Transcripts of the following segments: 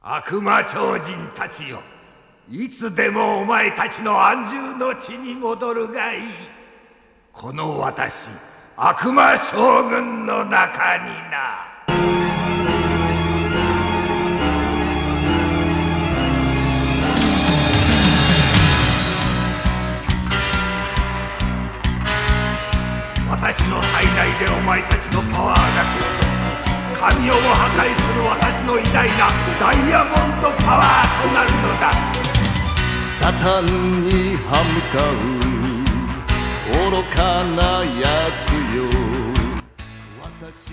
悪魔超人たちよ、いつでもお前たちの安住の地に戻るがいい。この私、悪魔将軍の中にな。私の体内でお前たちのパワーが結束し、神をも破壊する私の偉大なダイヤモンドパワーとなるのだ。サタンに歯向かう愚かなやつよ。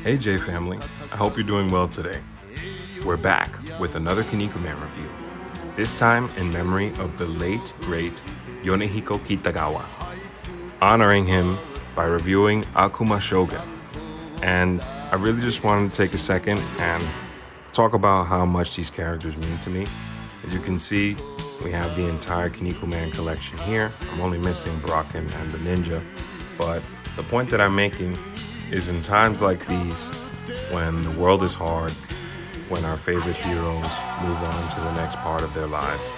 Hey J family, I hope you're doing well today. We're back with another Kinnikuman review, this time in memory of the late, great Yonehiko Kitagawa, honoring him by reviewing Akuma Shogun. And I really just wanted to take a second and talk about how much these characters mean to me. As you can see, we have the entire Kinnikuman collection here. I'm only missing Brocken and the ninja, but the point that I'm making is in times like these, when the world is hard, when our favorite heroes move on to the next part of their lives,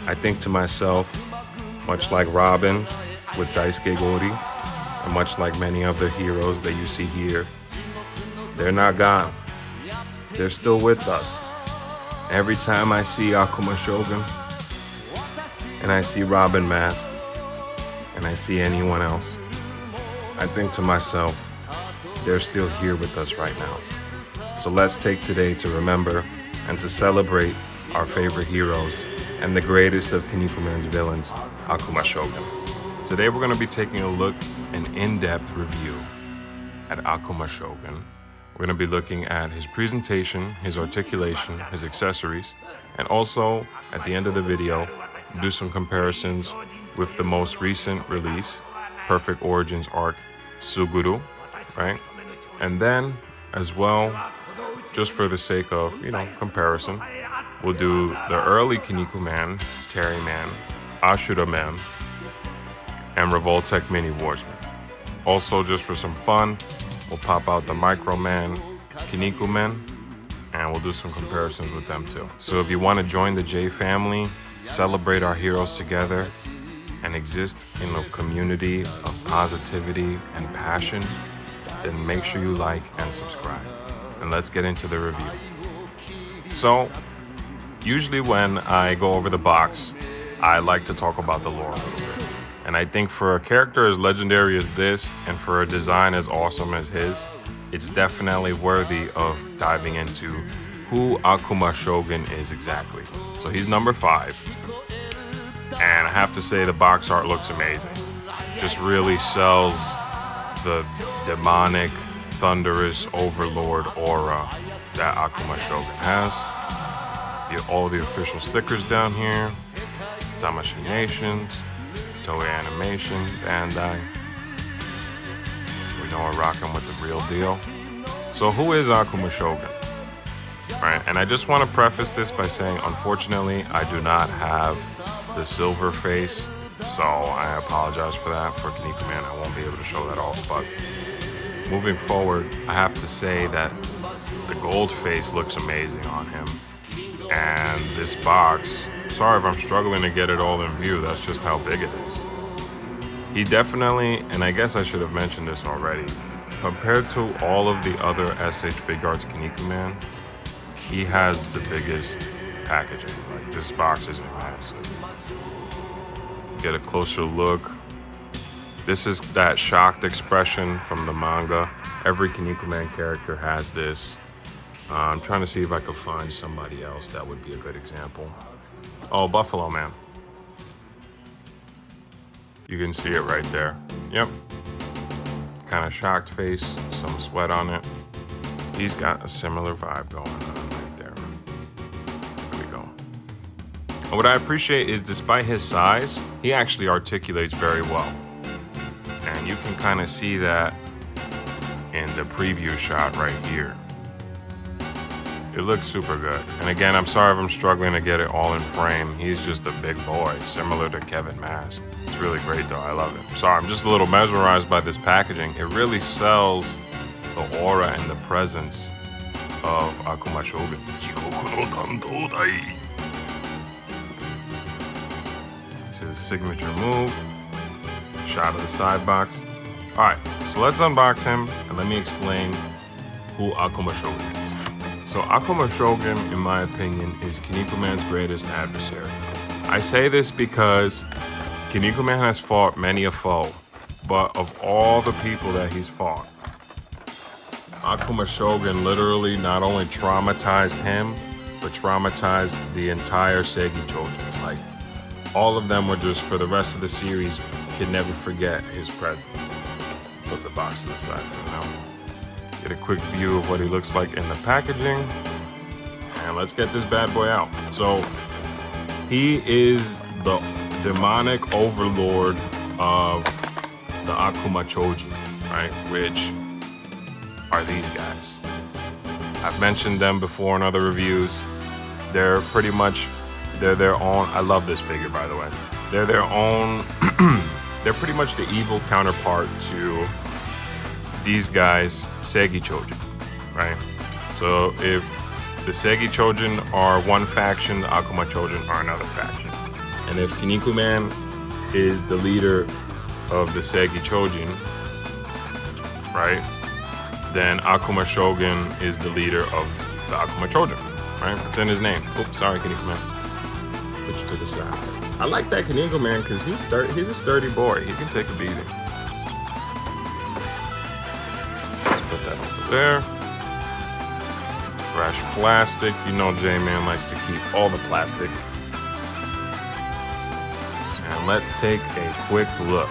I think to myself, much like Robin with Daisuke Gori, and much like many other heroes that you see here, they're not gone. They're still with us. Every time I see Akuma Shogun, and I see Robin Mask, and I see anyone else, I think to myself, they're still here with us right now. So let's take today to remember and to celebrate our favorite heroes and the greatest of Kinnikuman's villains, Akuma Shogun. Today we're going to be taking a look, an in-depth review at Akuma Shogun. We're going to be looking at his presentation, his articulation, his accessories, and also at the end of the video, do some comparisons with the most recent release, Perfect Origins arc, Suguru, right? And then, as well, just for the sake of, comparison, we'll do the early Kinnikuman, Terry Man, Ashura Man, and Revoltech Mini Warsman. Also, just for some fun, we'll pop out the Micro Man, Kinnikuman, and we'll do some comparisons with them too. So if you want to join the J family, celebrate our heroes together, and exist in a community of positivity and passion, then make sure you like and subscribe. And let's get into the review. So, usually when I go over the box, I like to talk about the lore a little bit. And I think for a character as legendary as this, and for a design as awesome as his, it's definitely worthy of diving into who Akuma Shogun is exactly. So he's number 5. And I have to say the box art looks amazing. Just really sells the demonic, thunderous overlord aura that Akuma Shogun has. All the official stickers down here, Tamashii Nations, Toei Animation, Bandai. We know we're rocking with the real deal. So who is Akuma Shogun? Right, and I just want to preface this by saying, unfortunately, I do not have the silver face, so I apologize for that. For Kinnikuman, I won't be able to show that off, but moving forward, I have to say that the gold face looks amazing on him. And this box, sorry if I'm struggling to get it all in view, that's just how big it is. He definitely, and I guess I should have mentioned this already, compared to all of the other SH Figuarts Kinnikuman, he has the biggest packaging. Like, this box is massive. Get a closer look. This is that shocked expression from the manga. Every Kinnikuman character has this. I'm trying to see if I could find somebody else that would be a good example. Oh, Buffalo Man. You can see it right there. Yep. Kind of shocked face, some sweat on it. He's got a similar vibe going on right there. There we go. And what I appreciate is, despite his size, he actually articulates very well. And you can kind of see that in the preview shot right here. It looks super good. And again, I'm sorry if I'm struggling to get it all in frame. He's just a big boy, similar to Kevin Mask. It's really great though, I love it. Sorry, I'm just a little mesmerized by this packaging. It really sells the aura and the presence of Akuma Shogun. 地獄の担当台. It's his signature move. Shot of the side box. Alright, so let's unbox him and let me explain who Akuma Shogun is. So Akuma Shogun, in my opinion, is Kinnikuman's greatest adversary. I say this because Kinnikuman has fought many a foe, but of all the people that he's fought, Akuma Shogun literally not only traumatized him, but traumatized the entire Seigi Chojin. Like, all of them were just, for the rest of the series, could never forget his presence. Put the box to the side for now. Get a quick view of what he looks like in the packaging. And let's get this bad boy out. So, he is the demonic overlord of the Akuma Chojin, right? Which are these guys. I've mentioned them before in other reviews. They're pretty much, they're their own, I love this figure by the way. They're their own, they're pretty much the evil counterpart to these guys, Seigi Chojin, right? So if the Seigi Chojin are one faction, the Akuma Chojin are another faction. And if Kinnikuman is the leader of the Seigi Chojin, right? Then Akuma Shogun is the leader of the Akuma Chojin, right? It's in his name. Oops, sorry, Kinnikuman. Put you to the side. I like that Kinnikuman because he's a sturdy boy. He can take a beating. Put that over there. Fresh plastic. You know J-Man likes to keep all the plastic. And let's take a quick look.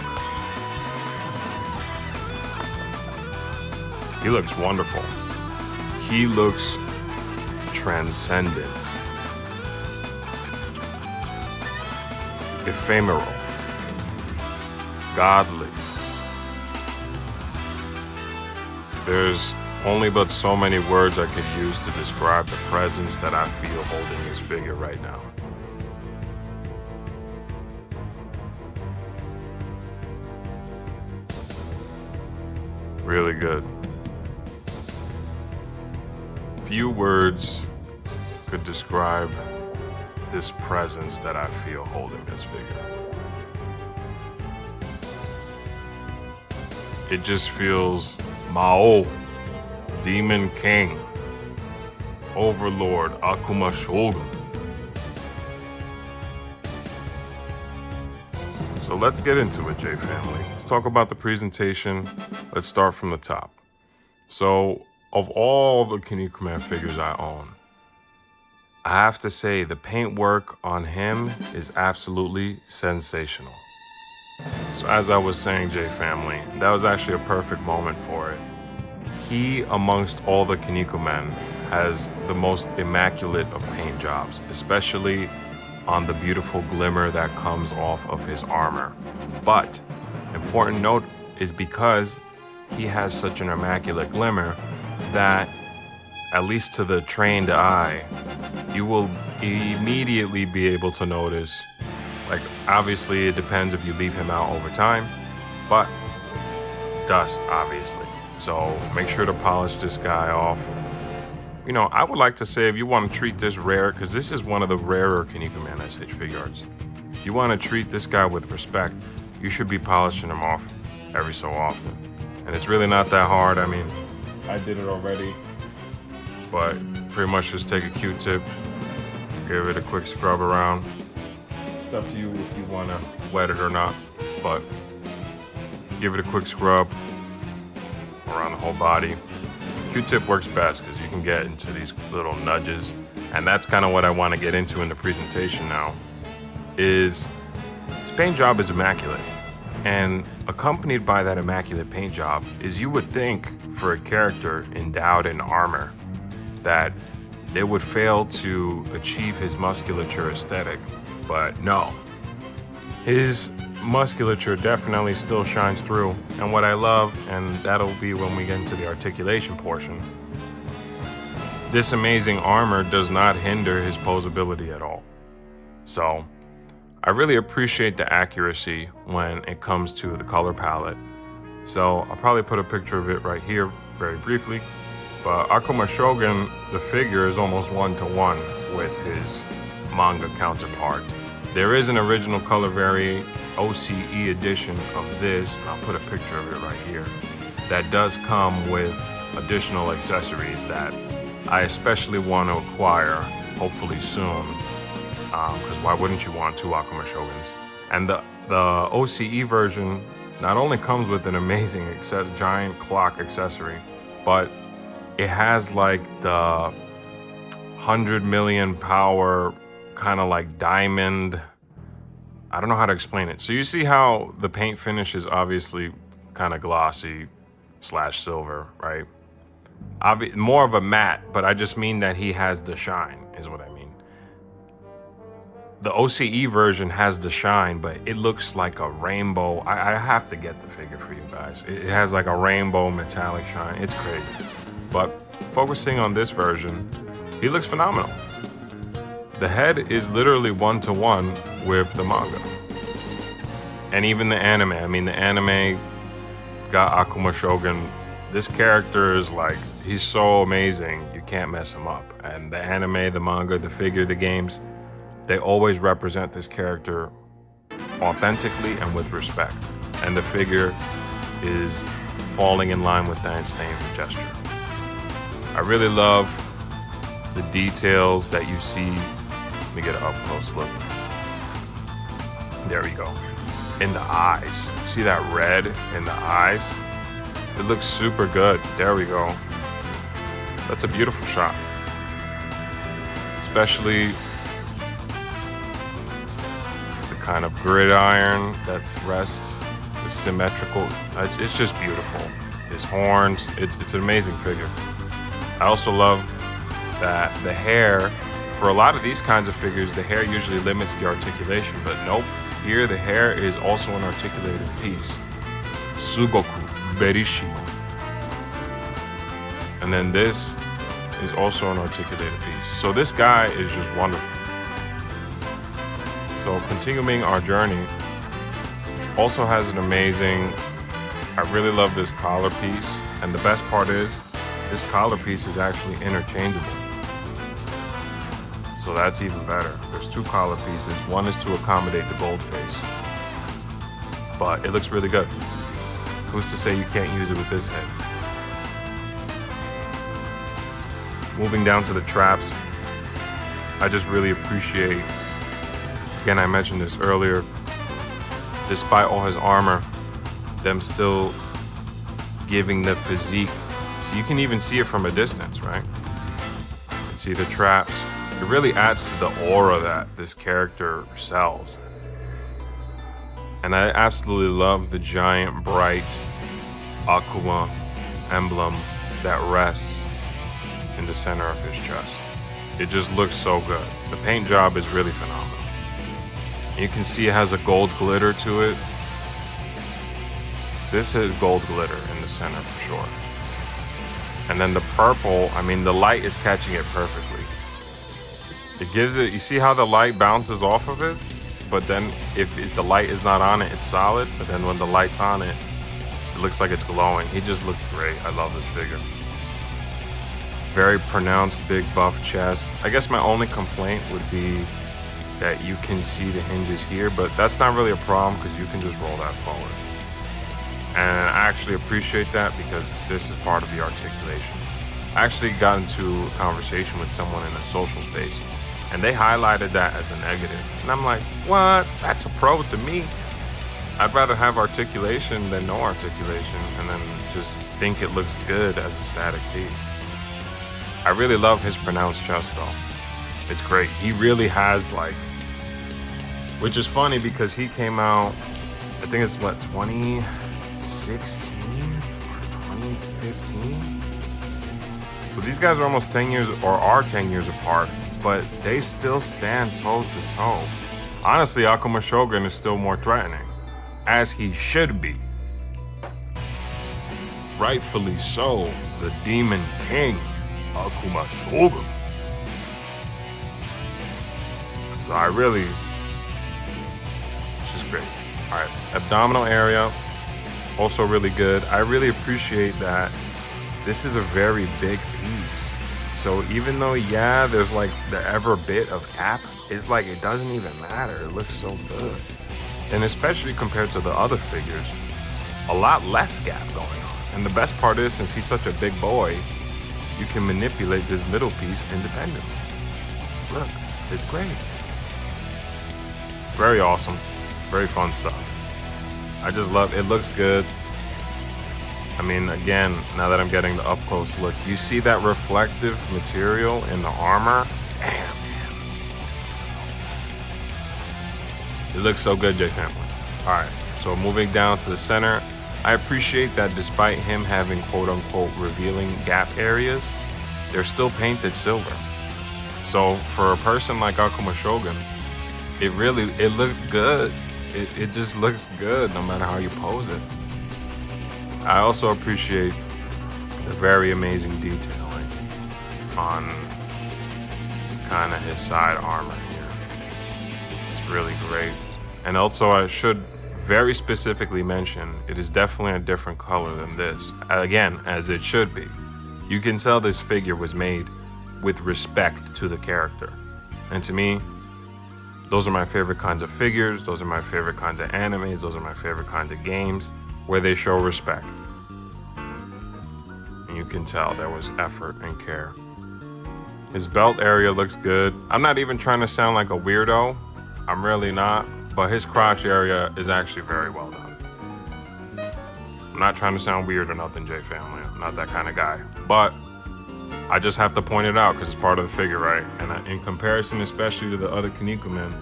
He looks wonderful. He looks transcendent. Ephemeral. Godly. There's only but so many words I could use to describe the presence that I feel holding this figure right now. Really good. Few words could describe this presence that I feel holding this figure. It just feels Mao, Demon King, Overlord, Akuma Shogun. So let's get into it, J family. Let's talk about the presentation. Let's start from the top. So, of all the Kinnikuman figures I own, I have to say the paint work on him is absolutely sensational. So as I was saying, J family, that was actually a perfect moment for it. He, amongst all the Kinnikumen, has the most immaculate of paint jobs, especially on the beautiful glimmer that comes off of his armor. But, important note is because he has such an immaculate glimmer that, at least to the trained eye, you will immediately be able to notice, like, obviously it depends if you leave him out over time, but dust, obviously. So make sure to polish this guy off. You know, I would like to say if you want to treat this rare, because this is one of the rarer Kinnikuman SH Figuarts, if you want to treat this guy with respect, you should be polishing him off every so often. And it's really not that hard. I mean, I did it already, but pretty much just take a Q-tip, give it a quick scrub around. It's up to you if you want to wet it or not, but give it a quick scrub around the whole body. Q-tip works best because you can get into these little nudges, and that's kind of what I want to get into in the presentation now, is this paint job is immaculate. And accompanied by that immaculate paint job is, you would think, for a character endowed in armor, that they would fail to achieve his musculature aesthetic, but no. His musculature definitely still shines through, and what I love, and that'll be when we get into the articulation portion, this amazing armor does not hinder his posability at all. So, I really appreciate the accuracy when it comes to the color palette. So I'll probably put a picture of it right here very briefly. But Akuma Shogun, the figure is almost one-to-one with his manga counterpart. There is an original color OCE edition of this, and I'll put a picture of it right here, that does come with additional accessories that I especially want to acquire, hopefully soon, because why wouldn't you want two Akuma Shoguns? And the OCE version not only comes with an amazing giant clock accessory, but it has like the 100 million power kind of like diamond. I don't know how to explain it. So you see how the paint finish is obviously kind of glossy / silver, right? More of a matte, but I just mean that he has the shine, is what I mean. The OCE version has the shine, but it looks like a rainbow. I have to get the figure for you guys. It has like a rainbow metallic shine. It's crazy. But focusing on this version, he looks phenomenal. The head is literally one-to-one with the manga. And even the anime. I mean, the anime got Akuma Shogun. This character is like, he's so amazing, you can't mess him up. And the anime, the manga, the figure, the games, they always represent this character authentically and with respect. And the figure is falling in line with that same gesture. I really love the details that you see. Let me get an up close look. There we go. In the eyes. See that red in the eyes? It looks super good. There we go. That's a beautiful shot. Especially the kind of gridiron that rests, the symmetrical. It's just beautiful. His horns. It's an amazing figure. I also love that the hair, for a lot of these kinds of figures, the hair usually limits the articulation, but nope. Here, the hair is also an articulated piece. Sugoku Berishimo. And then this is also an articulated piece. So this guy is just wonderful. So continuing our journey, also has an amazing, I really love this collar piece. And the best part is, this collar piece is actually interchangeable. So that's even better. There's two collar pieces. One is to accommodate the gold face. But it looks really good. Who's to say you can't use it with this head? Moving down to the traps, I just really appreciate, again, I mentioned this earlier, despite all his armor, them still giving the physique. So you can even see it from a distance, right? You can see the traps. It really adds to the aura that this character sells. And I absolutely love the giant, bright Akuma emblem that rests in the center of his chest. It just looks so good. The paint job is really phenomenal. You can see it has a gold glitter to it. This is gold glitter in the center for sure. And then the purple, I mean, the light is catching it perfectly. It gives it, you see how the light bounces off of it? But then if the light is not on it, it's solid. But then when the light's on it, it looks like it's glowing. He just looks great. I love this figure. Very pronounced, big buff chest. I guess my only complaint would be that you can see the hinges here, but that's not really a problem because you can just roll that forward. And I actually appreciate that because this is part of the articulation. I actually got into a conversation with someone in a social space and they highlighted that as a negative. And I'm like, what? That's a pro to me. I'd rather have articulation than no articulation and then just think it looks good as a static piece. I really love his pronounced chest though. It's great. He really has like, which is funny because he came out, I think it's what, 2016 or 2015? So these guys are almost 10 years or are 10 years apart, but they still stand toe to toe. Honestly, Akuma Shogun is still more threatening, as he should be. Rightfully so, the Demon King, Akuma Shogun. So I really, it's just great. All right, abdominal area, also really good. I really appreciate that this is a very big piece. So even though, yeah, there's like the ever bit of cap, it's like it doesn't even matter. It looks so good. And especially compared to the other figures, a lot less gap going on. And the best part is, since he's such a big boy, you can manipulate this middle piece independently. Look, it's great. Very awesome. Very fun stuff. I just love it. It looks good. I mean, again, now that I'm getting the up-close look, you see that reflective material in the armor? Damn, man. It looks so good, J-Family. All right, so moving down to the center, I appreciate that despite him having quote-unquote revealing gap areas, they're still painted silver. So for a person like Akuma Shogun, it looks good. It just looks good no matter how you pose it. I also appreciate the very amazing detailing on kind of his side armor here. It's really great. And also I should very specifically mention, it is definitely a different color than this. Again, as it should be. You can tell this figure was made with respect to the character. And to me, those are my favorite kinds of figures. Those are my favorite kinds of animes. Those are my favorite kinds of games where they show respect. And you can tell there was effort and care. His belt area looks good. I'm not even trying to sound like a weirdo. I'm really not. But his crotch area is actually very well done. I'm not trying to sound weird or nothing, J-Family. I'm not that kind of guy. But I just have to point it out because it's part of the figure, right? And in comparison, especially to the other Kinnikuman,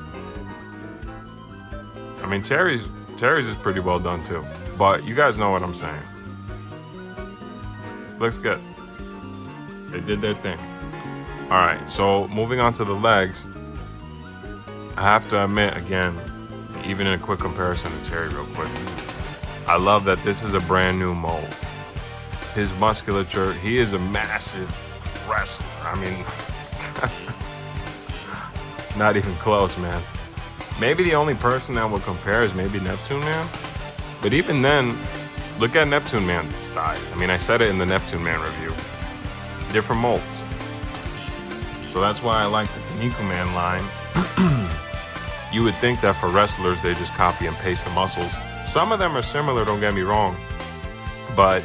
I mean, Terry's is pretty well done too. But you guys know what I'm saying. Looks good. They did their thing. All right, so moving on to the legs, I have to admit, again, even in a quick comparison to Terry real quick, I love that this is a brand new mold. His musculature, he is a massive wrestler. I mean, not even close, man. Maybe the only person that would compare is maybe Neptune Man. But even then, look at Neptune Man's thighs. I mean, I said it in the Neptune Man review. Different molds. So that's why I like the Kinnikuman line. You would think that for wrestlers, they just copy and paste the muscles. Some of them are similar, don't get me wrong. But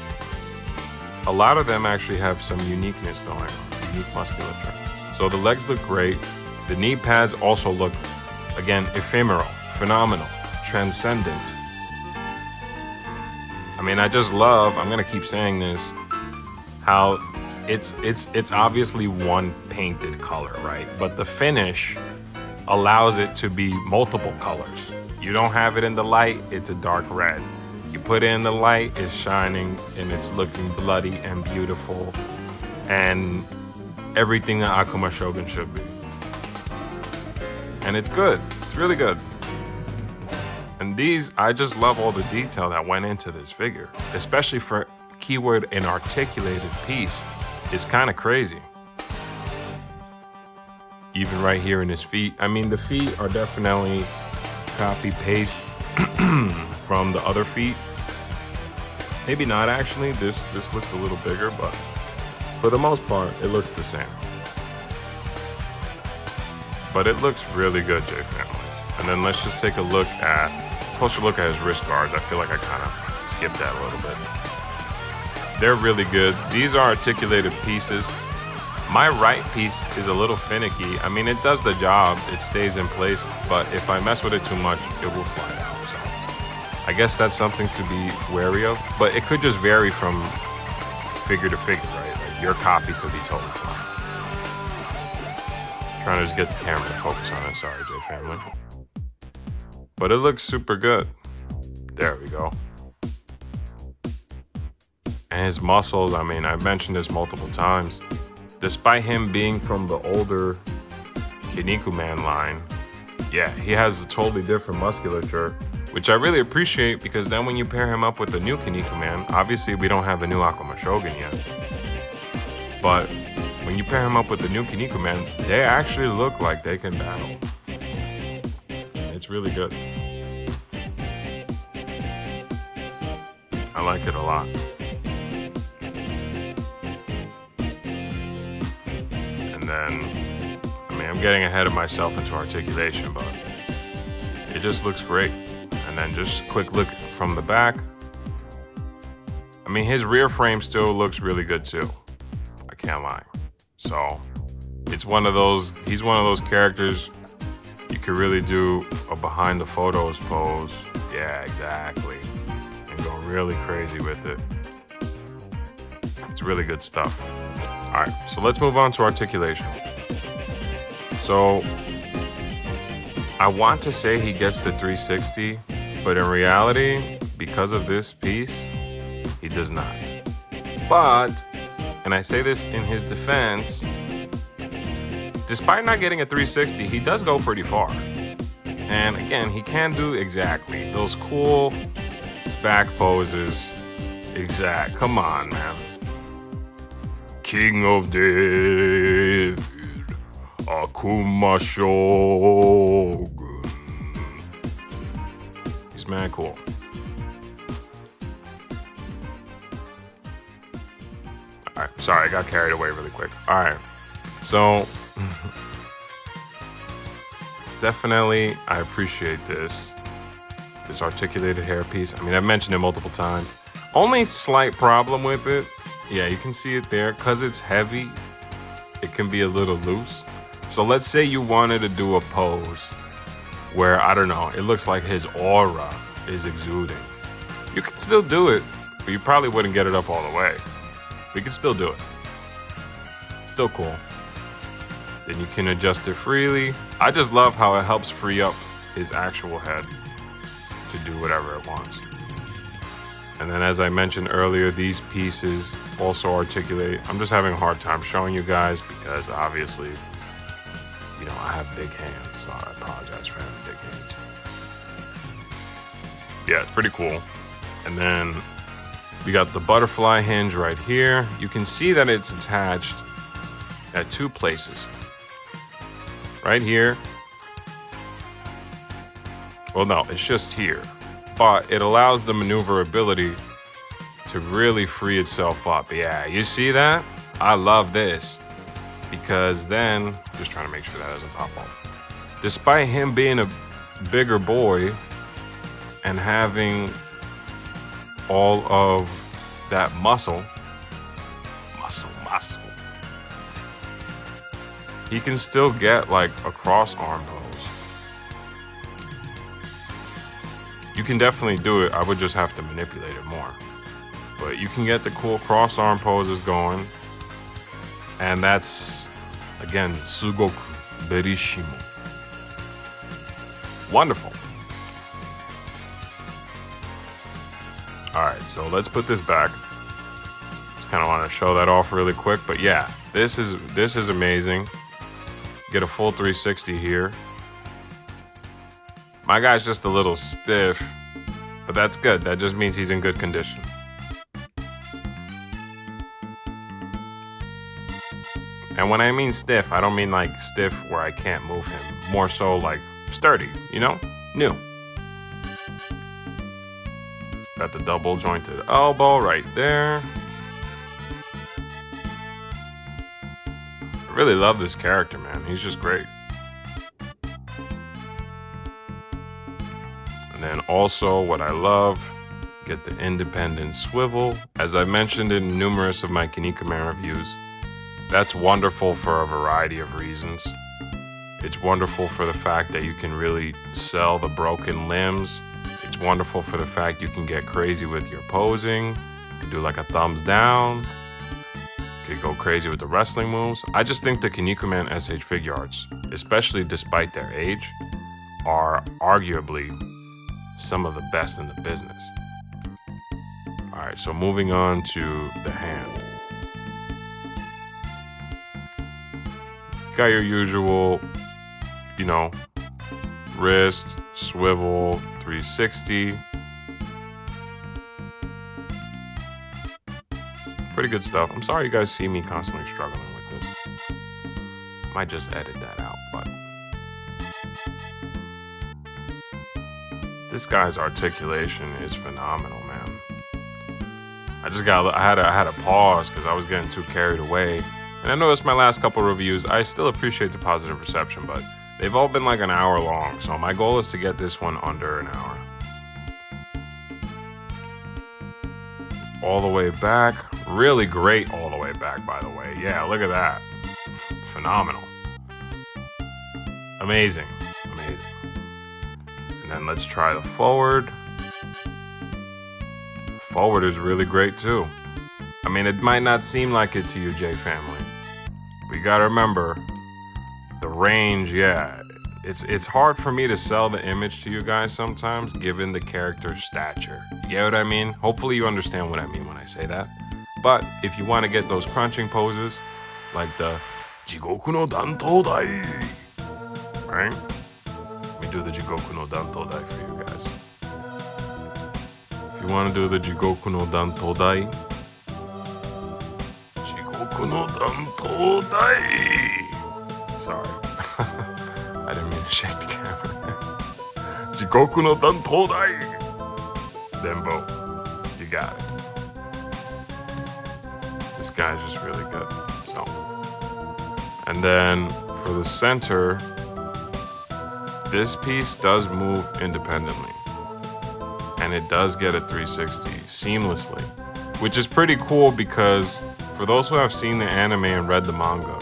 a lot of them actually have some uniqueness going on, unique musculature. So the legs look great. The knee pads also look, again, ephemeral, phenomenal, transcendent. I mean, I just love, I'm gonna keep saying this, how it's obviously one painted color, right? But the finish allows it to be multiple colors. You don't have it in the light, it's a dark red. You put it in the light, it's shining and it's looking bloody and beautiful and everything that Akuma Shogun should be. And it's good, it's really good. And these, I just love all the detail that went into this figure, especially for keyword an articulated piece. It's kind of crazy. Even right here in his feet. I mean, the feet are definitely copy paste from the other feet. Maybe not actually. This looks a little bigger, but for the most part, it looks the same. But it looks really good, J-Family. And then let's just take a look at, closer look at his wrist guards. I feel like I kind of skipped that a little bit. They're really good. These are articulated pieces. My right piece is a little finicky. I mean, it does the job. It stays in place, but if I mess with it too much, it will slide out. So I guess that's something to be wary of, but it could just vary from figure to figure, right? Like your copy could be totally fine. Trying to just get the camera to focus on it. Sorry, J-Family. But it looks super good. There we go. And his muscles, I mean, I've mentioned this multiple times. Despite him being from the older Kinnikuman line, yeah, he has a totally different musculature, which I really appreciate because then when you pair him up with the new Kinnikuman, obviously we don't have a new Akuma Shogun yet. But when you pair him up with the new Kinnikuman, they actually look like they can battle. It's really good. I like it a lot. then, I'm getting ahead of myself into articulation, but it just looks great. And then just a quick look from the back. His rear frame still looks really good too. I can't lie. So he's one of those characters you could really do a behind the photos pose. Yeah, exactly. And go really crazy with it. It's really good stuff. All right, so let's move on to articulation. So I want to say he gets the 360, but in reality, because of this piece, he does not. But, and I say this in his defense, despite not getting a 360, he does go pretty far. And again, he can do exactly those cool back poses. Come on, man. King of David, Akuma Shogun. He's mad cool. Alright, sorry, I got carried away really quick. Alright, so definitely I appreciate this articulated hairpiece. I've mentioned it multiple times. Only slight problem with it, yeah, you can see it there, because it's heavy, it can be a little loose. So let's say you wanted to do a pose where, I don't know, it looks like his aura is exuding. You can still do it, but you probably wouldn't get it up all the way. We can still do it. Still cool. Then you can adjust it freely. I just love how it helps free up his actual head to do whatever it wants. And then as I mentioned earlier, these pieces also articulate. I'm just having a hard time showing you guys because obviously, I have big hands, so I apologize for having big hands. Yeah, it's pretty cool. And then we got the butterfly hinge right here. You can see that it's attached at two places. Right here. Well, no, it's just here. But it allows the maneuverability to really free itself up. Yeah, you see that? I love this. Because then, just trying to make sure that doesn't pop off. Despite him being a bigger boy and having all of that muscle, he can still get like a cross arm pose. You can definitely do it. I would just have to manipulate it more. But you can get the cool cross arm poses going. And that's, again, Sugoku Berishimo. Wonderful. All right, so let's put this back. Just kind of want to show that off really quick. But yeah, this is amazing. Get a full 360 here. My guy's just a little stiff, but that's good. That just means he's in good condition. And when I mean stiff, I don't mean like stiff where I can't move him. More so like sturdy, new. Got the double jointed elbow right there. I really love this character, man. He's just great. And then also what I love, get the independent swivel. As I mentioned in numerous of my Kinnikuman reviews, that's wonderful for a variety of reasons. It's wonderful for the fact that you can really sell the broken limbs. It's wonderful for the fact you can get crazy with your posing. You can do like a thumbs down. You can go crazy with the wrestling moves. I just think the Kinnikuman SH Figuarts, especially despite their age, are arguably some of the best in the business. All right, so moving on to the hand. Got your usual, wrist, swivel, 360. Pretty good stuff. I'm sorry you guys see me constantly struggling with this. Might just edit that out, but this guy's articulation is phenomenal, man. I had to pause because I was getting too carried away And I noticed my last couple reviews, I still appreciate the positive reception, but they've all been like an hour long, so my goal is to get this one under an hour. All the way back, really great all the way back, by the way. Yeah, look at that. Phenomenal. Amazing. And then let's try the forward. Forward is really great too. I mean, it might not seem like it to you, J family. But you gotta remember, the range, yeah. It's hard for me to sell the image to you guys sometimes, given the character's stature. You get what I mean? Hopefully you understand what I mean when I say that. But if you want to get those crunching poses, like the Jigoku no Dantou Dai, right? Let me do the Jigoku no Dantou Dai for you guys. If you want to do the Jigoku no Dantou Dai, Jigoku no Dantou Dai. Sorry. I didn't mean to shake the camera. Jigoku no Dantou Dai. Then boom. You got it. This guy's just really good. So. And then for the center, this piece does move independently. And it does get a 360 seamlessly. Which is pretty cool because for those who have seen the anime and read the manga,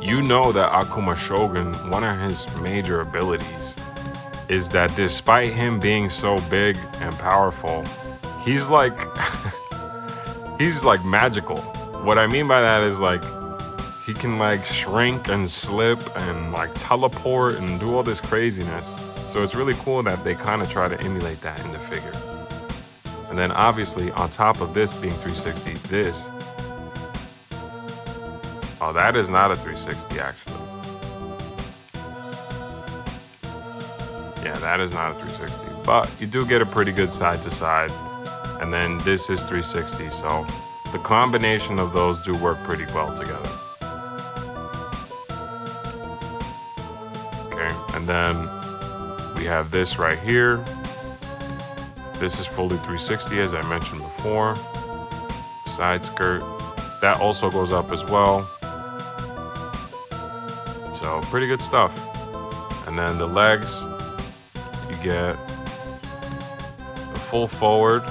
you know that Akuma Shogun, one of his major abilities, is that despite him being so big and powerful, he's like magical. What I mean by that is like he can like shrink and slip and like teleport and do all this craziness. So it's really cool that they kind of try to emulate that in the figure. And then obviously on top of this being 360, this, oh, that is not a 360 actually. Yeah, that is not a 360, but you do get a pretty good side to side. And then this is 360, so the combination of those do work pretty well together. Okay, and then we have this right here. This is fully 360 as I mentioned before. Side skirt, that also goes up as well. So pretty good stuff. And then the legs, you get the full forward,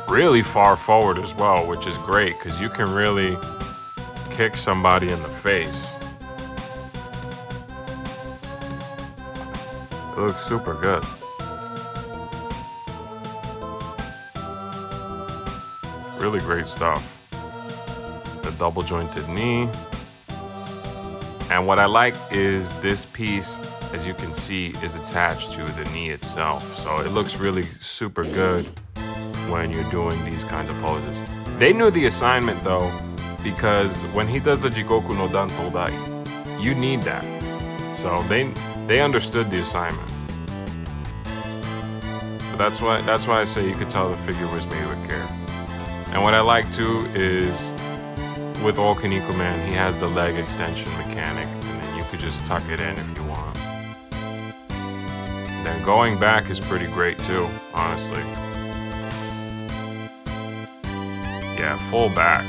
really far forward as well, which is great because you can really kick somebody in the face. It looks super good. Really great stuff. The double jointed knee. And what I like is this piece, as you can see, is attached to the knee itself. So it looks really super good when you're doing these kinds of poses. They knew the assignment though, because when he does the Jigoku no Dantou Dai, you need that. So they understood the assignment. But that's why I say you could tell the figure was made with care. And what I like too is with all Kinnikuman, he has the leg extension mechanic, and then you could just tuck it in if you want. And then going back is pretty great too, honestly. Yeah, full back.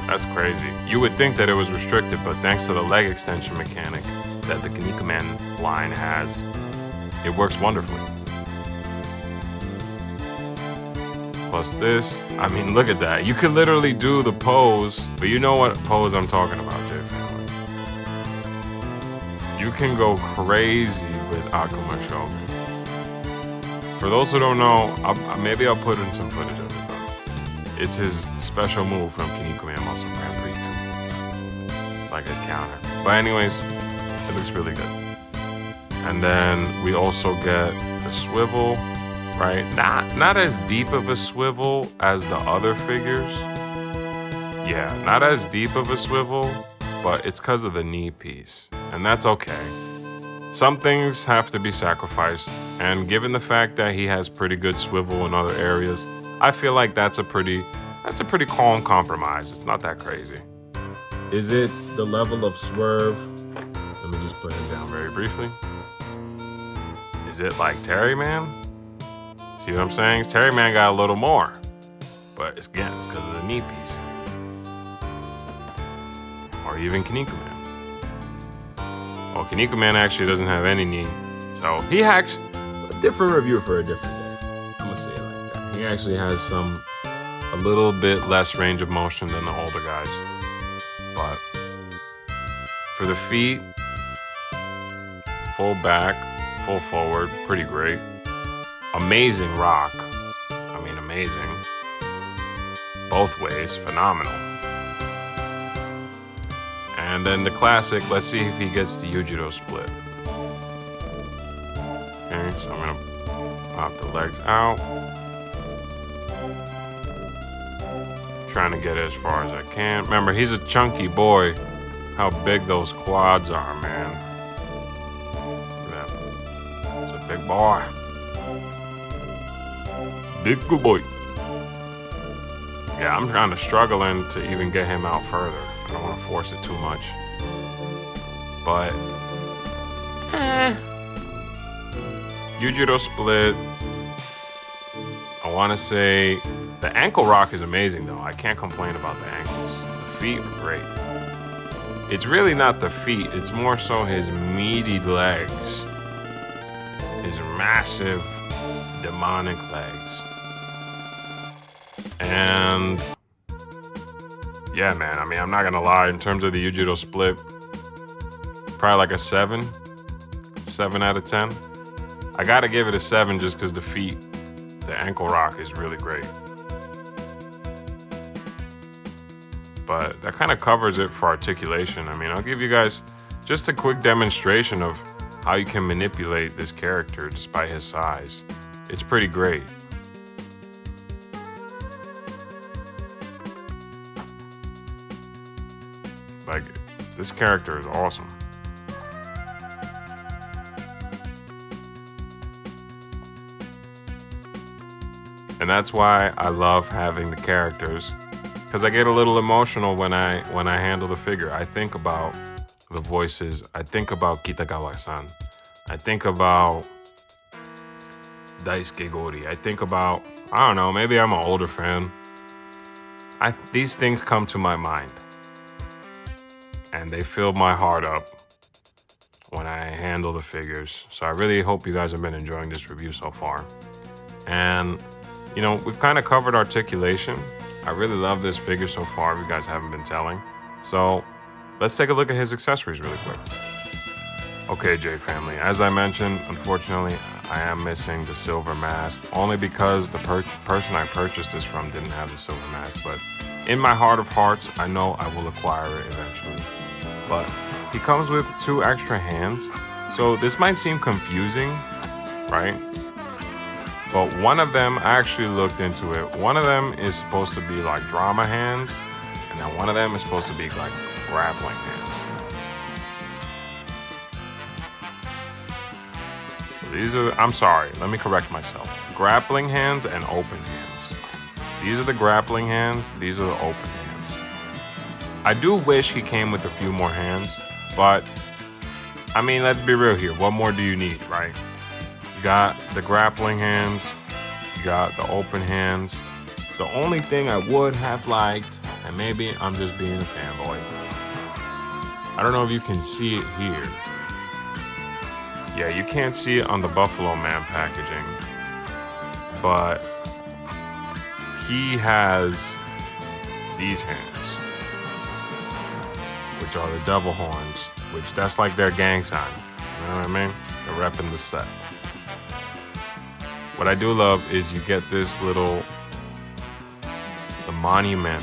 That's crazy. You would think that it was restricted, but thanks to the leg extension mechanic that the Kinnikuman line has, it works wonderfully. Plus this, I mean, look at that. You could literally do the pose, but you know what pose I'm talking about, J family. You can go crazy with Akuma Shogun. For those who don't know, maybe I'll put in some footage of it, but it's his special move from Kinnikuman Muscle Grand Prix 2. Like a counter. But anyways, it looks really good. And then we also get the swivel. Right? Not as deep of a swivel as the other figures. Yeah, not as deep of a swivel, but it's because of the knee piece. And that's okay. Some things have to be sacrificed, and given the fact that he has pretty good swivel in other areas, I feel like that's a pretty calm compromise. It's not that crazy. Is it the level of swerve? Let me just put him down very briefly. Is it like Terry Man? See what I'm saying? Terry Man got a little more. But it's because of the knee piece. even Kinnikuman. Well, Kinnikuman actually doesn't have any knee, so he actually a different review for a different day. I'm gonna say it like that. He actually has a little bit less range of motion than the older guys, but for the feet, full back, full forward, pretty great. Amazing rock. I mean, amazing. Both ways, phenomenal. And then the classic, let's see if he gets the Yujiro split. Okay, so I'm gonna pop the legs out. Trying to get it as far as I can. Remember, he's a chunky boy. How big those quads are, man. Look at that. He's a big boy. Big good boy. Yeah, I'm kind of struggling to even get him out further. I don't want to force it too much. But, Yujiro split. I want to say the ankle rock is amazing though. I can't complain about the ankles. The feet are great. It's really not the feet. It's more so his meaty legs. His massive demonic legs. And yeah, man, I mean, I'm not gonna lie, in terms of the Yujiro split, probably like a 7 out of 10. I gotta give it a 7 just because the feet, the ankle rock is really great. But that kind of covers it for articulation. I mean, I'll give you guys just a quick demonstration of how you can manipulate this character despite his size. It's pretty great. Like, this character is awesome. And that's why I love having the characters, because I get a little emotional when I handle the figure. I think about the voices. I think about Kitagawa-san. I think about Daisuke Gori. I think about, I don't know, maybe I'm an older fan. These things come to my mind. And they fill my heart up when I handle the figures. So I really hope you guys have been enjoying this review so far. And, you know, we've kind of covered articulation. I really love this figure so far, if you guys haven't been telling. So let's take a look at his accessories really quick. Okay, J family, as I mentioned, unfortunately, I am missing the silver mask, only because the person I purchased this from didn't have the silver mask. But in my heart of hearts, I know I will acquire it eventually. But he comes with 2 extra hands. So this might seem confusing, right? But one of them, I actually looked into it. One of them is supposed to be like drama hands. And then one of them is supposed to be like grappling hands. So these are, I'm sorry, let me correct myself. Grappling hands and open hands. These are the grappling hands. These are the open hands. I do wish he came with a few more hands, but I mean, let's be real here. What more do you need, right? You got the grappling hands, you got the open hands. The only thing I would have liked, and maybe I'm just being a fanboy, I don't know if you can see it here. Yeah, you can't see it on the Buffalo Man packaging, but he has these hands, which are the devil horns, which that's like their gang sign. You know what I mean? They're repping the set. What I do love is you get this little, the monument.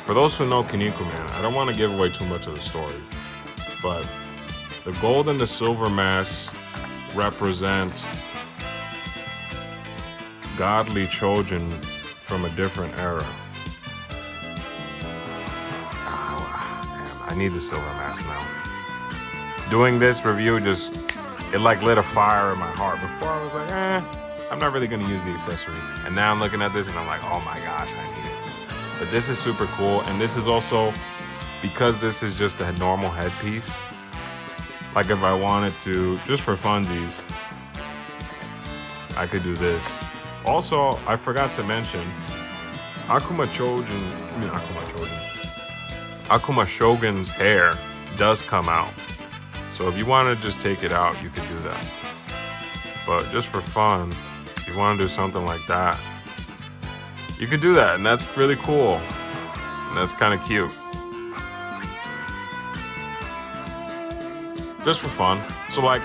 For those who know Kinnikuman, I don't want to give away too much of the story, but the gold and the silver masks represent godly children from a different era. I need the silver mask now. Doing this review it like lit a fire in my heart. Before I was like, I'm not really gonna use the accessory. And now I'm looking at this and I'm like, oh my gosh, I need it. But this is super cool. And this is also, because this is just a normal headpiece, like if I wanted to, just for funsies, I could do this. Also, I forgot to mention, Akuma Shogun, Akuma Shogun's hair does come out. So if you want to just take it out, you could do that. But just for fun, if you want to do something like that, you could do that, and that's really cool. And that's kind of cute. Just for fun. So like,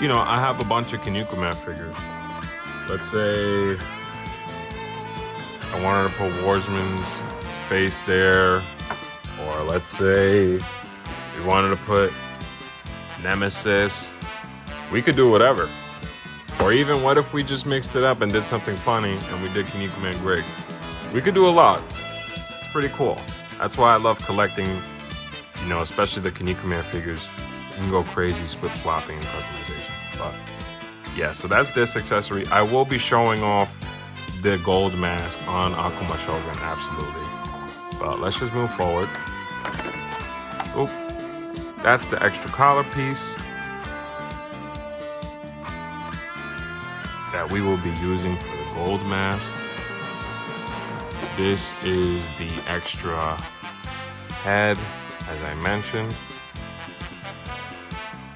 you know, I have a bunch of Kinnikuman figures. Let's say I wanted to put Warsman's face there. Or let's say we wanted to put Nemesis. We could do whatever. Or even what if we just mixed it up and did something funny and we did Kinnikuman Greg? We could do a lot. It's pretty cool. That's why I love collecting, you know, especially the Kinnikuman figures. You can go crazy split swapping and customization. But yeah, so that's this accessory. I will be showing off the gold mask on Akuma Shogun, absolutely. But let's just move forward. Oop. That's the extra collar piece that we will be using for the gold mask. This is the extra head, as I mentioned.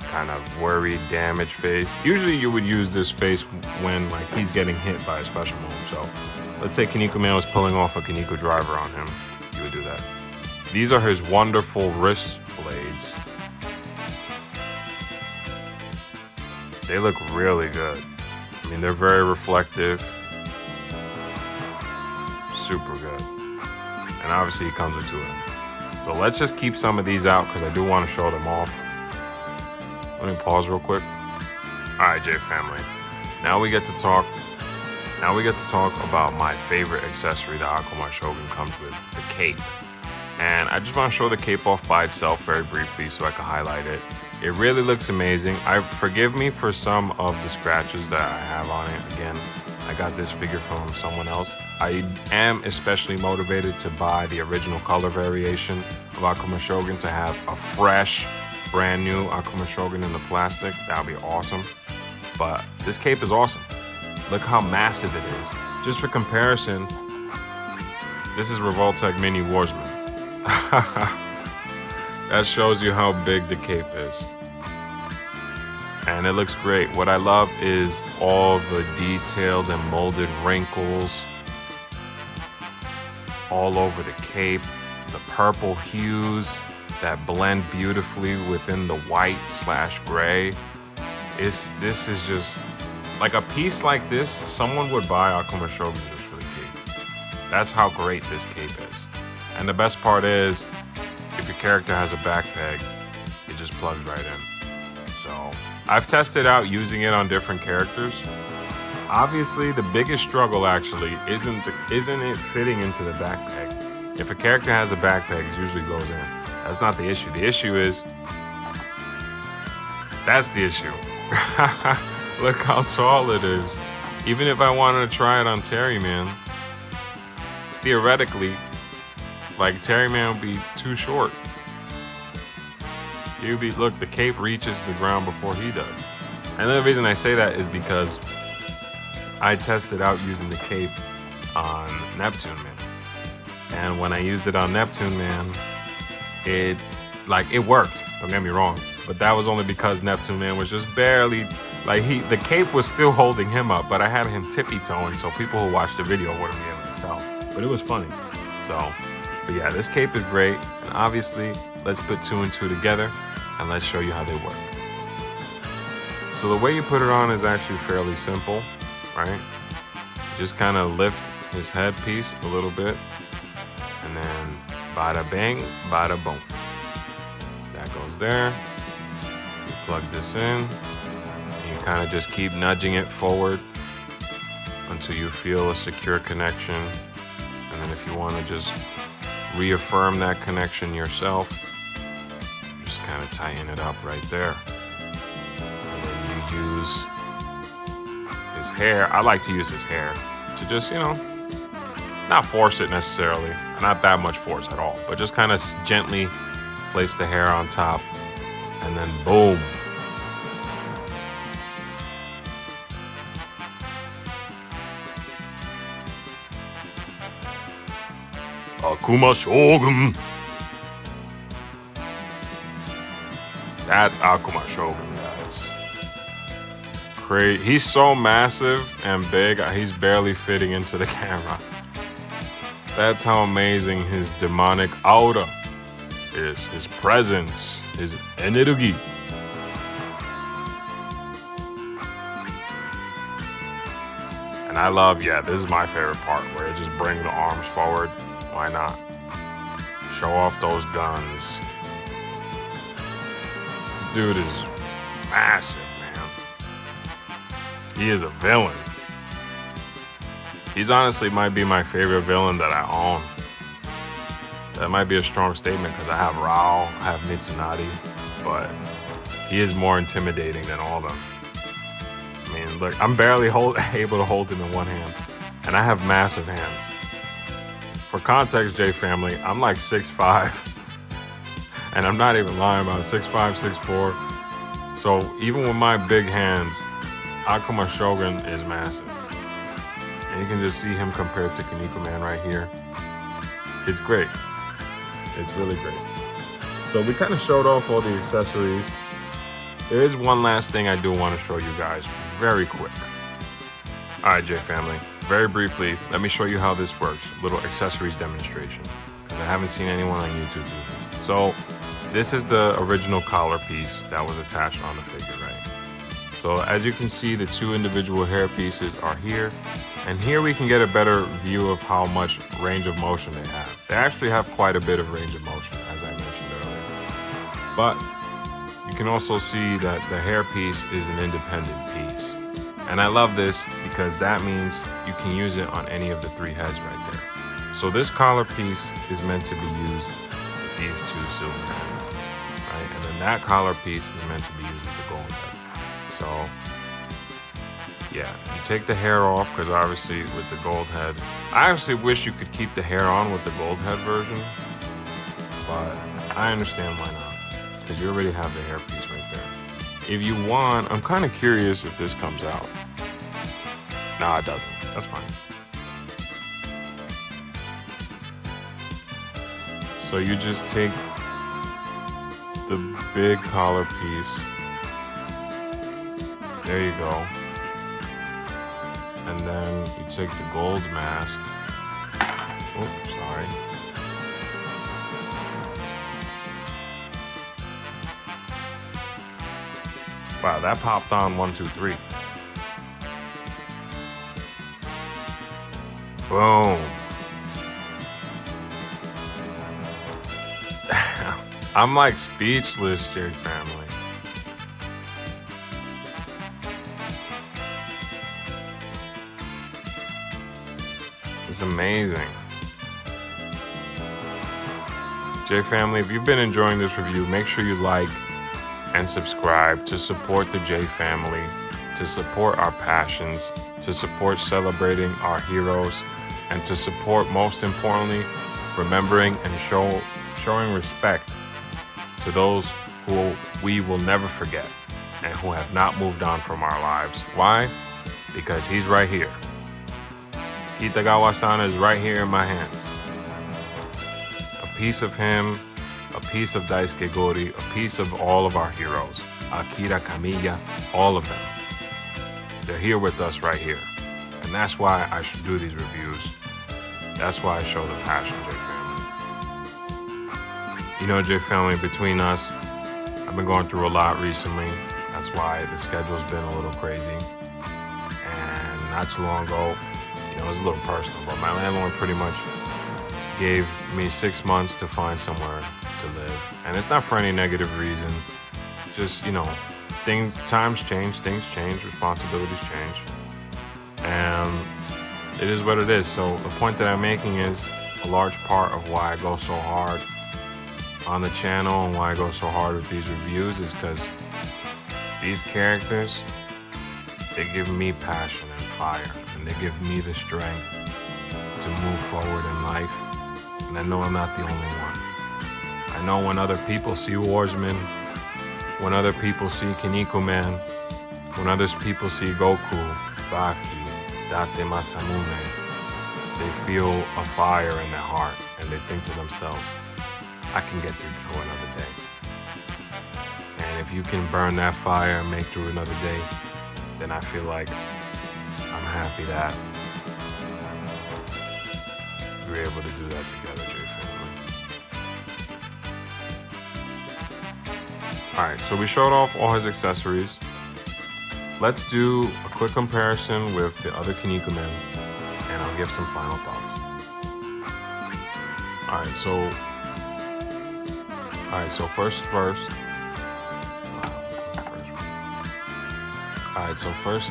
Kind of worried, damaged face. Usually you would use this face when like he's getting hit by a special move. So let's say Kinnikuman was pulling off a Kinniku driver on him. You would do that. These are his wonderful wrist blades. They look really good. I mean, they're very reflective. Super good. And obviously he comes with two of them. So let's just keep some of these out because I do want to show them off. Let me pause real quick. All right, J family. Now we get to talk about my favorite accessory that Akuma Shogun comes with, the cape. And I just want to show the cape off by itself very briefly so I can highlight it. It really looks amazing. Forgive me for some of the scratches that I have on it. Again, I got this figure from someone else. I am especially motivated to buy the original color variation of Akuma Shogun to have a fresh, brand new Akuma Shogun in the plastic. That would be awesome. But this cape is awesome. Look how massive it is. Just for comparison, this is Revoltech Mini Warsman. That shows you how big the cape is. And it looks great. What I love is all the detailed and molded wrinkles all over the cape, the purple hues that blend beautifully within the white/gray. This is just like a piece like this. Someone would buy Akuma Shogun just for the cape. That's how great this cape is. And the best part is, if your character has a back peg, it just plugs right in. So I've tested out using it on different characters. Obviously, the biggest struggle actually isn't it fitting into the back peg. If a character has a back peg, it usually goes in. That's not the issue. The issue is, that's the issue. Look how tall it is. Even if I wanted to try it on Terry Man, theoretically, like Terry Man would be too short. Look, the cape reaches the ground before he does. And the reason I say that is because I tested out using the cape on Neptune Man. And when I used it on Neptune Man, it worked. Don't get me wrong. But that was only because Neptune Man was just barely, the cape was still holding him up, but I had him tippy-toeing, so people who watched the video wouldn't be able to tell. But it was funny. But yeah, this cape is great. And obviously, let's put two and two together and let's show you how they work. So the way you put it on is actually fairly simple, right? Just kind of lift his headpiece a little bit and then bada bang, bada boom. That goes there. You plug this in and you kind of just keep nudging it forward until you feel a secure connection. And then if you want to just reaffirm that connection yourself, just kind of tighten it up right there. And then you use his hair. I like to use his hair to just, not force it necessarily, not that much force at all, but just kind of gently place the hair on top and then boom. Akuma Shogun. That's Akuma Shogun, guys. He's so massive and big, he's barely fitting into the camera. That's how amazing his demonic aura is, his presence, his energy. And I love, this is my favorite part, where it just brings the arms forward. Why not? Show off those guns. This dude is massive. He is a villain. He's honestly might be my favorite villain that I own. That might be a strong statement because I have Rao, I have Mitsunari, but he is more intimidating than all of them. I mean, look, I'm barely able to hold him in one hand, and I have massive hands. For context, J family, I'm like 6'5", and I'm not even lying about 6'5", 6'4". So even with my big hands, Akuma Shogun is massive. And you can just see him compared to Kinnikuman right here. It's great. It's really great. So we kind of showed off all the accessories. There is one last thing I do want to show you guys very quick. Alright, J family, very briefly, let me show you how this works. A little accessories demonstration, because I haven't seen anyone on YouTube do this. So this is the original collar piece that was attached on the figure, right? So as you can see, the two individual hair pieces are here, and here we can get a better view of how much range of motion they have. They actually have quite a bit of range of motion, as I mentioned earlier. But you can also see that the hair piece is an independent piece. And I love this because that means you can use it on any of the three heads right there. So this collar piece is meant to be used with these two silver heads, right? And then that collar piece is meant to be used with the gold head. So, yeah, you take the hair off because obviously with the gold head, I actually wish you could keep the hair on with the gold head version, but I understand why not, because you already have the hair piece right there. If you want, I'm kind of curious if this comes out. No, it doesn't. That's fine. So you just take the big collar piece. There you go. And then you take the gold mask. Oops, sorry. Wow, that popped on 1, 2, 3. Boom. I'm like speechless, J family. It's amazing. J family, if you've been enjoying this review, make sure you like and subscribe to support the J family, to support our passions, to support celebrating our heroes, and to support, most importantly, remembering and showing respect to those who we will never forget and who have not moved on from our lives. Why? Because he's right here. Kitagawa-san is right here in my hands. A piece of him, a piece of Daisuke Gori, a piece of all of our heroes. Akira Kamiya, all of them. They're here with us right here. And that's why I should do these reviews. That's why I show the passion, J family. You know, J family, between us, I've been going through a lot recently. That's why the schedule's been a little crazy. And not too long ago, it was a little personal, but my landlord pretty much gave me 6 months to find somewhere to live. And it's not for any negative reason. Just, times change, things change, responsibilities change. And it is what it is. So the point that I'm making is a large part of why I go so hard on the channel and why I go so hard with these reviews is because these characters, they give me passion and fire, and they give me the strength to move forward in life. And I know I'm not the only one. I know when other people see Warsman, when other people see Kinnikuman, when other people see Goku, Baki, Date Masamune, they feel a fire in their heart, and they think to themselves, I can get through another day. And if if you can burn that fire and make through another day, then I feel like I'm happy that we were able to do that together, J-Family. Alright, so we showed off all his accessories. Let's do a quick comparison with the other Kinnikuman, and I'll give some final thoughts. Alright, so first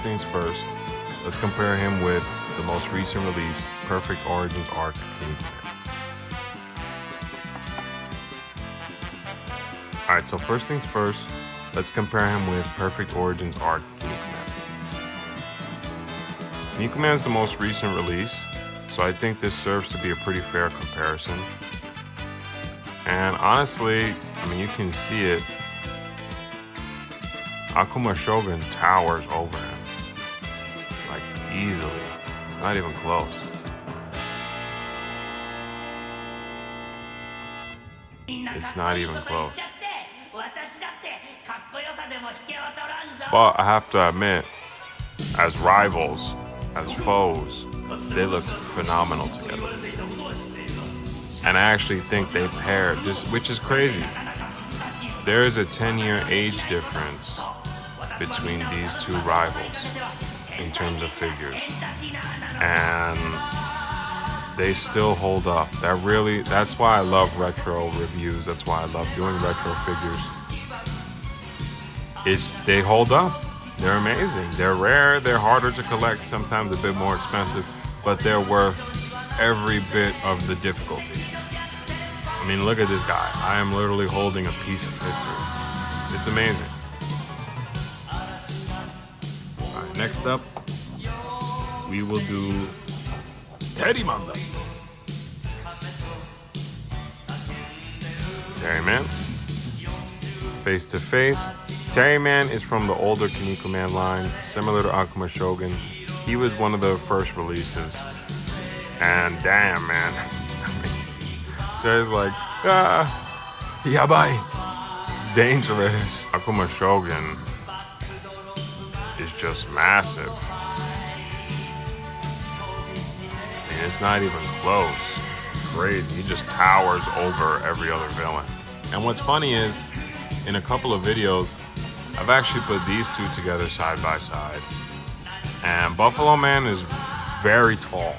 things first, let's compare him with the most recent release, Perfect Origins Arc Kinnikuman. Alright, so first things first, let's compare him with Perfect Origins Arc Kinnikuman. Kinnikuman is the most recent release, so I think this serves to be a pretty fair comparison. And honestly, I mean, you can see it. Akuma Shogun towers over him. Like, easily. It's not even close. It's not even close. But I have to admit, as rivals, as foes, they look phenomenal together. And I actually think they paired this, which is crazy. There is a 10-year age difference between these two rivals in terms of figures. And they still hold up. That's why I love retro reviews. That's why I love doing retro figures. They hold up. They're amazing. They're rare. They're harder to collect, sometimes a bit more expensive, but they're worth every bit of the difficulty. I mean, look at this guy. I am literally holding a piece of history. It's amazing. All right, next up, we will do Terryman. Terryman. Face to face. Terryman is from the older Kinnikuman line, similar to Akuma Shogun. He was one of the first releases. And damn, man. Terry's like, yabai. It's dangerous. Akuma Shogun is just massive. I mean, it's not even close. Great. He just towers over every other villain. And what's funny is, in a couple of videos, I've actually put these two together side by side. And Buffalo Man is very tall.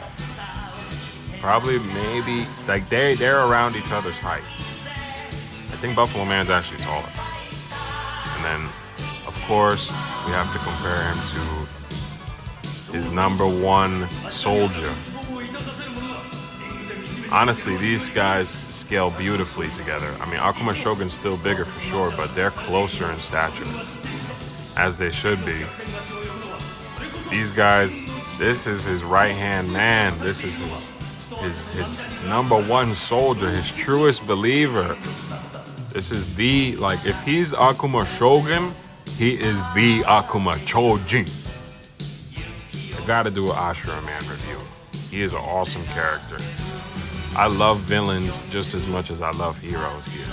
Probably, maybe, like they're around each other's height. I think Buffalo Man's actually taller. And then, of course, we have to compare him to his #1 soldier. Honestly, these guys scale beautifully together. I mean, Akuma Shogun's still bigger for sure, but they're closer in stature, as they should be. These guys, this is his right-hand man. This is his #1 soldier, his truest believer. This is if he's Akuma Shogun, he is the Akuma Chojin. I gotta do an Ashura Man review. He is an awesome character. I love villains just as much as I love heroes here.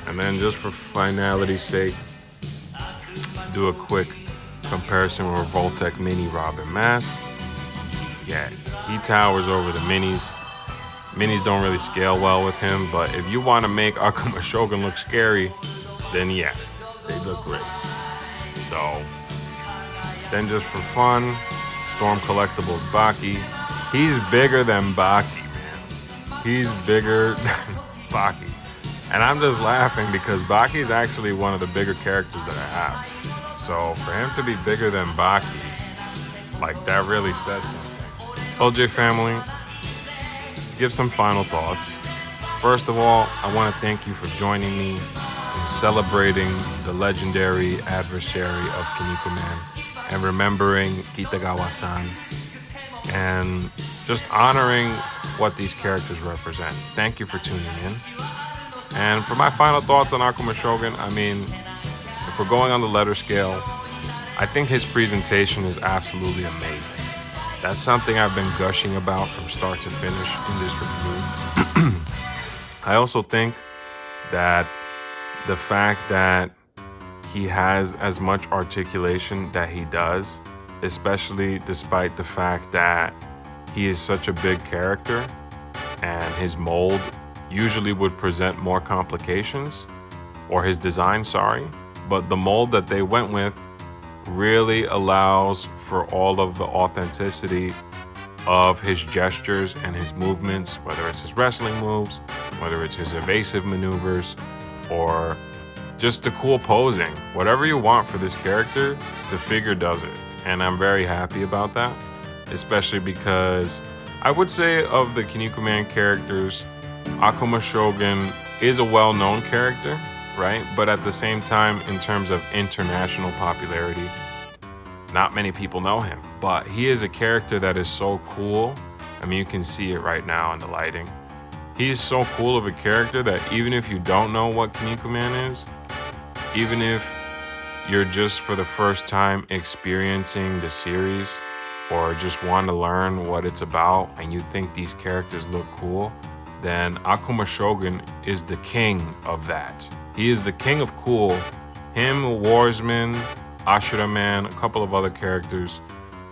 And then just for finality's sake, do a quick comparison with Voltec Mini Robin Mask. Yeah, he towers over the minis. Minis don't really scale well with him, but if you want to make Akuma Shogun look scary, then yeah, they look great. So, then just for fun, Storm Collectibles Baki. He's bigger than Baki, man. He's bigger than Baki. And I'm just laughing because Baki is actually one of the bigger characters that I have. So for him to be bigger than Baki, like that really says something. LJ family, let's give some final thoughts. First of all, I want to thank you for joining me in celebrating the legendary adversary of Kinnikuman and remembering Kitagawa-san and just honoring what these characters represent. Thank you for tuning in. And for my final thoughts on Akuma Shogun, I mean, if we're going on the letter scale, I think his presentation is absolutely amazing. That's something I've been gushing about from start to finish in this review. I also think that the fact that he has as much articulation that he does, especially despite the fact that he is such a big character and his mold usually would present more complications, or his design, sorry. But the mold that they went with really allows for all of the authenticity of his gestures and his movements, whether it's his wrestling moves, whether it's his evasive maneuvers, or just the cool posing. Whatever you want for this character, the figure does it. And I'm very happy about that, especially because I would say of the Kinnikuman characters, Akuma Shogun is a well-known character, right? But at the same time, in terms of international popularity, not many people know him. But he is a character that is so cool. I mean, you can see it right now in the lighting. He is so cool of a character that even if you don't know what Kinnikuman is, even if you're just for the first time experiencing the series or just want to learn what it's about and you think these characters look cool, then Akuma Shogun is the king of that. He is the king of cool. Him, Warsman, Ashura Man, a couple of other characters,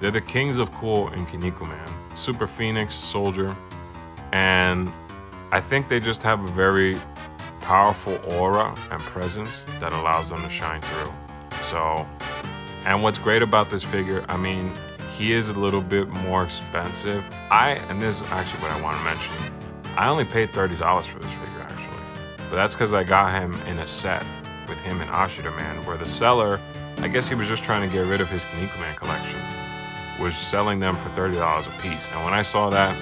they're the kings of cool in Kinnikuman. Super Phoenix, Soldier, and I think they just have a very powerful aura and presence that allows them to shine through. So, and what's great about this figure, I mean, he is a little bit more expensive. And this is actually what I want to mention. I only paid $30 for this figure, actually. But that's because I got him in a set with him and Ashura Man, where the seller, I guess he was just trying to get rid of his Kinnikuman collection, was selling them for $30 a piece. And when I saw that,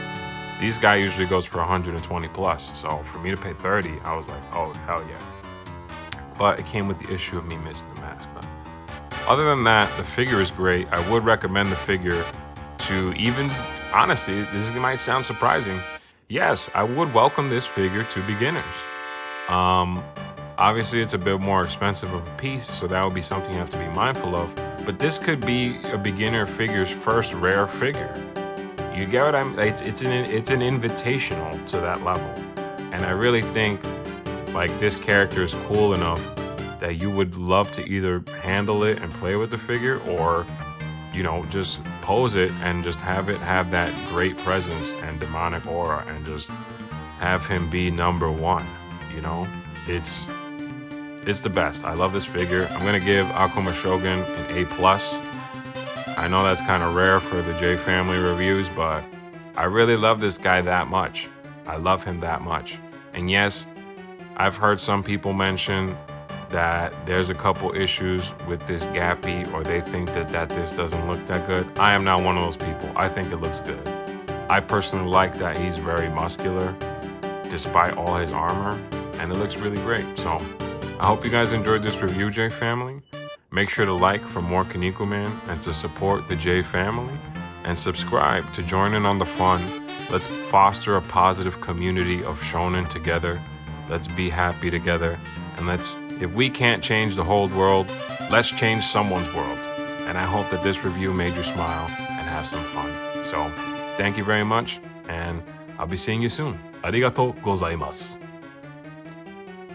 these guy usually goes for 120 plus. So for me to pay 30, I was like, oh, hell yeah. But it came with the issue of me missing the mask. But other than that, the figure is great. I would recommend the figure to even, honestly, this might sound surprising. Yes, I would welcome this figure to beginners. Obviously, it's a bit more expensive of a piece, so that would be something you have to be mindful of. But this could be a beginner figure's first rare figure. You get what I'm? It's an invitational to that level, and I really think like this character is cool enough that you would love to either handle it and play with the figure, or just pose it and just have it have that great presence and demonic aura, and just have him be number one. It's the best. I love this figure. I'm gonna give Akuma Shogun an A+. I know that's kind of rare for the J Family reviews, but I really love this guy that much. I love him that much. And yes, I've heard some people mention that there's a couple issues with this gappy, or they think that this doesn't look that good. I am not one of those people. I think it looks good. I personally like that he's very muscular despite all his armor, and it looks really great. So I hope you guys enjoyed this review, J Family. Make sure to like for more Kinnikuman and to support the J Family, and subscribe to join in on the fun. Let's foster a positive community of shonen together. Let's be happy together, and if we can't change the whole world, let's change someone's world. And I hope that this review made you smile and have some fun. So thank you very much, and I'll be seeing you soon. ありがとうございます。